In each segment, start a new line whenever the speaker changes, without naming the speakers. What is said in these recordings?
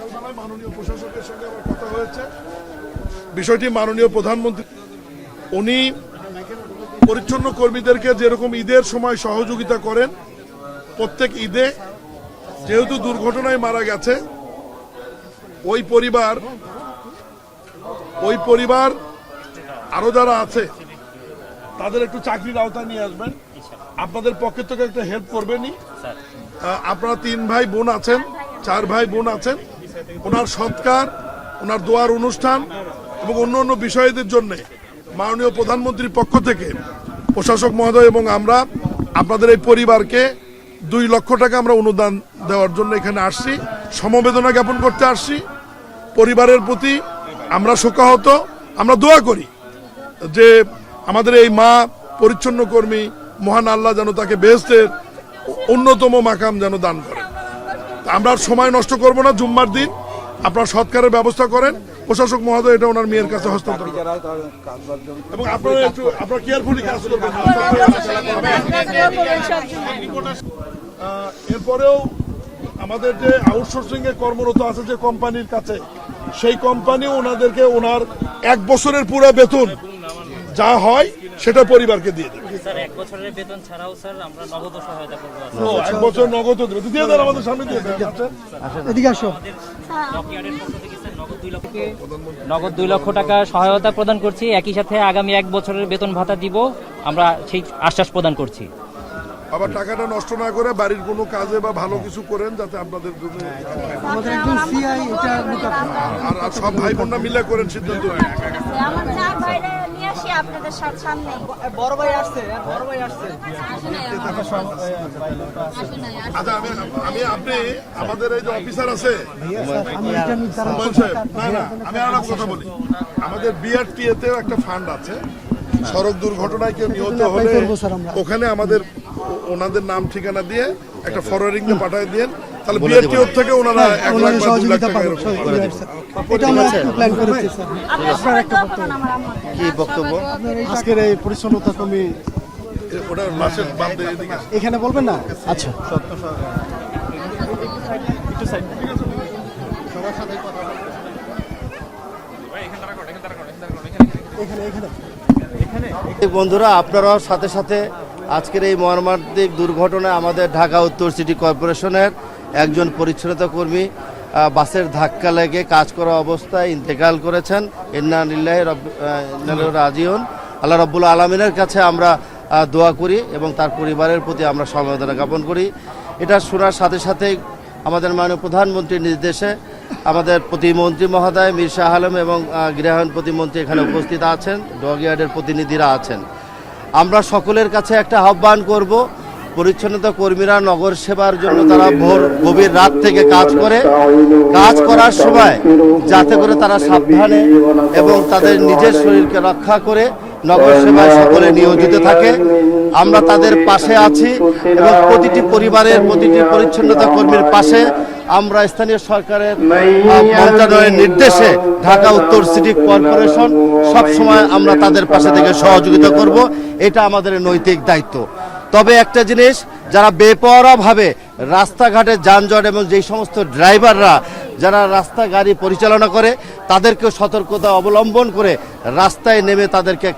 সকালবেলায় মাননীয় প্রশাসকের সঙ্গে আমার কথা হয়েছে। বিষয়টি মাননীয় প্রধানমন্ত্রী উনি পরিচ্ছন্ন কর্মীদেরকে যেরকম ঈদের সময় সহযোগিতা করেন, প্রত্যেক ঈদে যেহেতু দুর্ঘটনায় মারা গেছে ওই পরিবার আরো যারা আছে তাদের একটু চাকরির আওতায় নিয়ে আসবেন। আপনাদের পক্ষে থেকে একটা হেল্প করবেনই। আপনারা 3 ভাই বোন আছেন, 4 ভাই বোন আছেন, ওনার সৎকার, ওনার দোয়ার অনুষ্ঠান এবং অন্য অন্য বিষয়দের জন্য মাননীয় প্রধানমন্ত্রীর পক্ষ থেকে প্রশাসক মহোদয় এবং আমরা আপনাদের এই পরিবারকে 2 লক্ষ টাকা আমরা অনুদান দেওয়ার জন্য এখানে আসছি, সমবেদনা জ্ঞাপন করতে আসছি। পরিবারের প্রতি আমরা শোকাহত, আমরা দোয়া করি যে আমাদের এই মা পরিচ্ছন্ন কর্মী মহান আল্লাহ যেন তাকে বেহেশতের অন্যতম মাকাম যেন দান করেন। আমরা আর সময় নষ্ট করব না, জুম্মার দিন আপনার সৎকারের ব্যবস্থা করেন। প্রশাসক মহোদয় এটা ওনার মেয়ের কাছে হস্তান্তর করেন এবং আপনারা একটু কেয়ারফুলি কাজ করবেন। এরপরেও আমাদের যে আউটসোর্সিং এ কর্মরত আছে যে কোম্পানির কাছে, সেই কোম্পানি ওনাদেরকে ওনার 1 বছরের পুরো বেতন যা হয় সেটা পরিবারকে দিয়ে দেবে।
স্যার 1 বছরের বেতন ছাড়াও স্যার আমরা নগদ সহায়তা করব।
1 বছর নগদ দেবে, দিয়ে দেন আমাদের সামনে দিয়ে দেন।
এদিকে আসো।
ডকইয়ার্ডের পক্ষ থেকে স্যার নগদ 2 লক্ষ টাকা সহায়তা প্রদান করছি। একই সাথে আগামী 1 বছরের বেতন ভাতা দিব, আমরা সেই আশ্বাস প্রদান করছি।
আবার টাকাটা নষ্ট না করে বাড়ির কোনো কাজে বা ভালো কিছু করেন যাতে আপনাদের জন্য
আমাদের একজন সিআই এটা
আর সব ভাই বোনরা মিলে করেন সিদ্ধান্ত।
আমার 4 ভাইরা নিয়ে আসি আপনাদের সামনে।
বড় ভাই আসছে, বড় ভাই আসছে।
আচ্ছা আমি আপনি আমাদের এই যে অফিসার আছে
আমি এটা নির্ধারণ
হুমায়ুন সাহেব, না আমি আর একটা কথা বলি, আমাদের বিআরটিএ তেও একটা ফান্ড আছে। সড়ক দুর্ঘটনায় কেউ নিহত হলে ওখানে আমাদের ওনাদের নাম ঠিকানা দিয়ে একটা ফরওয়ার্ডিং দিয়ে পাঠিয়ে দেন, তাহলে বিআরটিও থেকে ওনারা 1 লাখ বা 2 লাখ টাকা এরকম করে দেন।
এটা আমরা প্ল্যান করেছি স্যার।
আপনার একটা বক্তব্য।
কি বক্তব্য?
আজকের এই পরিচ্ছন্নতা কর্মী
ওটা লাশের বাদ দিয়ে এদিকে আসেন।
এখানে বলবেন না? আচ্ছা,
বন্ধুরা, আপনারাও সাথে সাথে আজকের এই মর্মান্তিক দুর্ঘটনায় আমাদের ঢাকা উত্তর সিটি কর্পোরেশনের একজন পরিচ্ছন্নতা কর্মী বাসের ধাক্কা লেগে কাজ করা অবস্থায় ইন্তেকাল করেছেন। ইন্না লিল্লাহি রাজিউন। আল্লাহ রাব্বুল আলামিনের কাছে আমরা দোয়া করি এবং তার পরিবারের প্রতি আমরা সমবেদনা জ্ঞাপন করি। এটা শোনার সাথে সাথে আমাদের মাননীয় প্রধানমন্ত্রীর নির্দেশে আমাদের প্রতিমন্ত্রী মহোদয় মীর শাহ আলম এবং গৃহায়ণ প্রতিমন্ত্রী এখানে উপস্থিত আছেন, ডকইয়ার্ডের প্রতিনিধিরা আছেন। আমরা সকলের কাছে একটা আহ্বান করব, পরিচ্ছন্নতা কর্মীরা নগর সেবার জন্য তারা গভীর রাত থেকে কাজ করার সময় যাতে করে তারা সাবধানে এবং তাদের নিজের শরীরকে রক্ষা করে নগর সেবায় সকলে নিয়োজিত থাকে। আমরা তাদের পাশে আছি এবং প্রতিটি পরিবারের প্রতিটি পরিচ্ছন্নতা কর্মীর পাশে আমরা স্থানীয় সরকারের মন্ত্রণালয়ের নির্দেশে ঢাকা উত্তর সিটি কর্পোরেশন সবসময় আমরা তাদের পাশে থেকে সহযোগিতা করব, এটা আমাদের নৈতিক দায়িত্ব। তবে একটা জিনিস, যারা বেপরোয়াভাবে রাস্তাঘাটে যানজট এবং যেই সমস্ত ড্রাইভাররা যারা রাস্তা গাড়ি পরিচালনা করে তাদেরকেও সতর্কতা অবলম্বন করে রাস্তায় নেমে তাদেরকে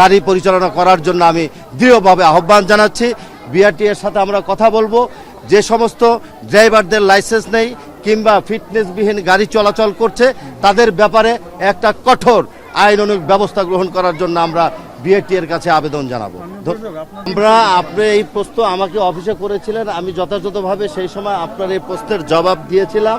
গাড়ি পরিচালনা করার জন্য আমি দৃঢ়ভাবে আহ্বান জানাচ্ছি। বিআরটিএর সাথে আমরা কথা বলবো, যে সমস্ত ড্রাইভারদের লাইসেন্স নেই কিংবা ফিটনেসবিহীন গাড়ি চলাচল করছে তাদের ব্যাপারে একটা কঠোর আইনানুগ ব্যবস্থা গ্রহণ করার জন্য আমরা বিআরটিএর কাছে আবেদন জানাবো। আপনি এই প্রশ্ন আমাকে অফিসে করেছিলেন, আমি যথাযথভাবে সেই সময় আপনার এই প্রশ্নের জবাব দিয়েছিলাম।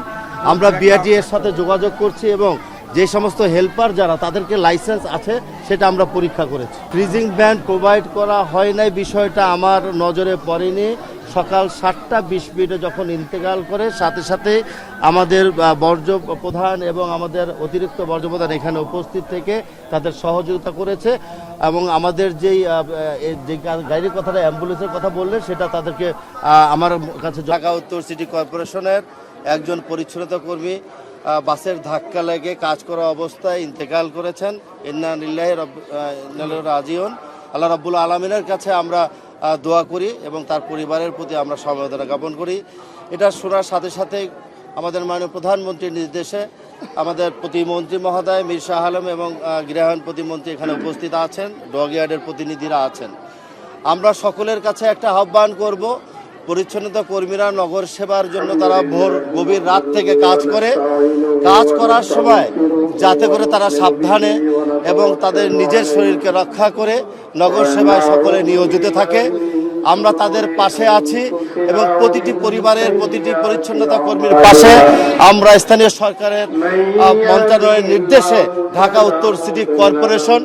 আমরা বিআরটিএর সাথে যোগাযোগ করছি এবং যে সমস্ত হেল্পার যারা তাদেরকে লাইসেন্স আছে সেটা আমরা পরীক্ষা করেছি। ফ্রিজিং ব্যান্ড প্রোভাইড করা হয় নাই, বিষয়টা আমার নজরে পড়েনি। সকাল 7:20 যখন ইন্তেকাল করে সাথে সাথে আমাদের বর্জ্য প্রধান এবং আমাদের অতিরিক্ত বর্জ্য প্রধান এখানে উপস্থিত থেকে তাদের সহযোগিতা করেছে এবং আমাদের যে গাড়ির কথাটা অ্যাম্বুলেন্সের কথা বললেন সেটা তাদেরকে আমার কাছে ঢাকা উত্তর সিটি কর্পোরেশনের একজন পরিচ্ছন্নতা কর্মী বাসের ধাক্কা লেগে কাজ করা অবস্থায় ইন্তেকাল করেছেন। ইন্না লিল্লাহি রাজিউন। আল্লাহ রাব্বুল আলামিনের কাছে আমরা দোয়া করি এবং তার পরিবারের প্রতি আমরা সমবেদনা জ্ঞাপন করি। এটা শোনার সাথে সাথে আমাদের মাননীয় প্রধানমন্ত্রীর নির্দেশে আমাদের প্রতিমন্ত্রী মহোদয় মীর শাহ আলম এবং গৃহায়ণ প্রতিমন্ত্রী এখানে উপস্থিত আছেন, ডগ ইয়ার্ডের প্রতিনিধিরা আছেন। আমরা সকলের কাছে একটা আহ্বান করব, পরিচ্ছন্নতা কর্মীরা নগর সেবার জন্য তারা ভোর গভীর রাত থেকে কাজ করার সময় যাতে করে তারা সাবধানে এবং তাদের নিজের শরীরকে রক্ষা করে নগর সেবায় সকলে নিয়োজিত থাকে। আমরা তাদের পাশে আছি এবং প্রতিটি পরিবারের প্রতিটি পরিচ্ছন্নতা কর্মীর পাশে আমরা স্থানীয় সরকারের মন্ত্রণালয়ের নির্দেশে ঢাকা উত্তর সিটি কর্পোরেশন